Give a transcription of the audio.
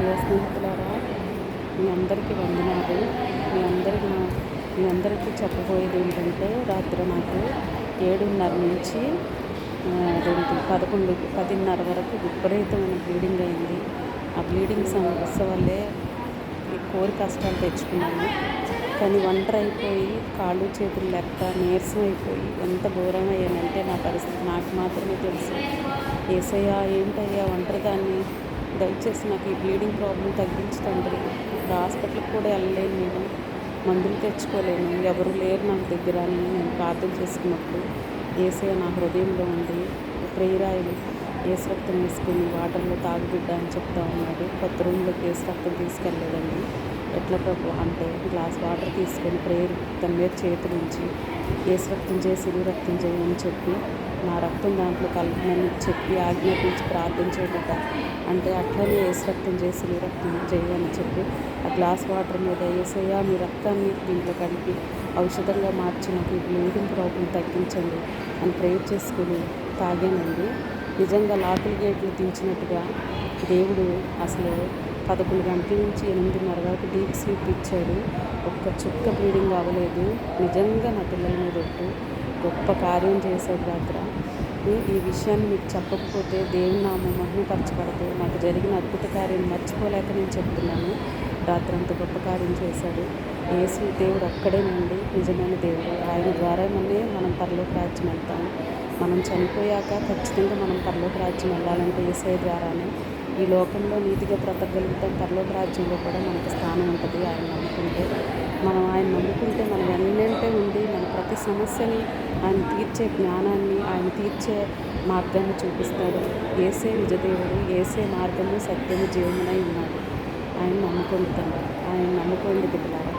ప్రియ స్నేహితులారా, మీ అందరికీ వందనాలు. మీ అందరికీ చెప్పబోయేది ఏంటంటే, రాత్రి నాకు 7:30 నుంచి 10:30 వరకు విపరీతమైన బ్లీడింగ్ అయింది. ఆ బ్లీడింగ్ సమస్య వల్లే కోరి కష్టాలు తెచ్చుకున్నాను. కానీ ఒంటరి అయిపోయి, కాళ్ళు చేతులు లెక్క నీరసం అయిపోయి ఎంత ఘోరం అయ్యానంటే నా పరిస్థితి నాకు మాత్రమే తెలుసు. యేసయ్యా, ఏంటయ్యా ఒంటరిదాన్ని, దయచేసి నాకు ఈ బ్లీడింగ్ ప్రాబ్లం తగ్గించు తండ్రి. ఇప్పుడు హాస్పిటల్కి కూడా వెళ్ళలేను, నేను మందులు తెచ్చుకోలేను, ఎవరు లేరు నాకు దగ్గర అని నేను ప్రార్థన చేసుకున్నప్పుడు యేసయ్య నా హృదయంలో ఉండి ప్రేయర్ ఆయిల్ ఏసు రక్తం వేసుకుని వాటర్లో తాగుబిడ్డ అని చెప్తా ఉన్నాడు. కొత్త రూమ్లోకి ఏసు రక్తం తీసుకెళ్ళలేదండి. ఎట్లా ప్రభు అంటే, గ్లాస్ వాటర్ తీసుకొని ప్రేయర్ తన మీద చేతులు ఉంచి ఏసు రక్తం చేయి, సిలువ రక్తం చేయి అని చెప్పి నా రక్తం దాంట్లో కలుపునని చెప్పి ఆజ్ఞాపించి ప్రార్థన చేయబడ్డ అంటే, అట్లనే ఏసు రక్తం చేయి, సిలువ రక్తం చేయి అని చెప్పి ఆ గ్లాస్ వాటర్ మీద యేసయ్యా మీ రక్తాన్ని దీంట్లో కలిపి ఔషధంగా మార్చి నాకు ఈ బ్లీడింగ్ ప్రాబ్లం తగ్గించండి అని ప్రేయర్ చేసుకుని తాగానండి. నిజంగా లాకుల గేట్లు దించినట్టుగా దేవుడు అసలు 11 గంటల నుంచి 8:30 వరకు డీప్ స్లీప్ ఇచ్చాడు. ఒక్క చుక్క బ్లీడింగ్ అవ్వలేదు. నిజంగా నా పిల్లల మీద ఒట్టు గొప్ప కార్యం చేశాడు రాత్ర. ఈ విషయాన్ని మీకు చెప్పకపోతే దేవుని నామం మహిమపరచబడదు. నాకు జరిగిన అద్భుత కార్యం మర్చిపోలేక నేను చెప్తున్నాను. రాత్రి అంత గొప్ప కార్యం చేశాడు. యేసు దేవుడు ఒక్కడేనండి నిజమైన దేవుడు. ఆయన ద్వారానే మనం పరలోక రాజ్యం వెళ్తాము. మనం చనిపోయాక ఖచ్చితంగా మనం పరలోక రాజ్యం వెళ్ళాలంటే యేసయ్య ద్వారానే. ఈ లోకంలో నీతిగా బ్రతకగలుగుతాం, పరలోక రాజ్యంలో కూడా మనకు స్థానం ఉంటుంది ఆయన నమ్ముకుంటే. ఆయన నమ్ముకుంటే మనం వెన్నంటే ఉండి మన ప్రతి సమస్యని ఆయన తీర్చే జ్ఞానాన్ని, ఆయన తీర్చే మార్గాన్ని చూపిస్తాడు. యేసే నిజదేవుడు, యేసే మార్గము, సత్యము, జీవమునై ఉన్నాడు. ఆయన నమ్ముకోండి తండ్రి, ఆయన నమ్ముకోండి బిడ్డలారా.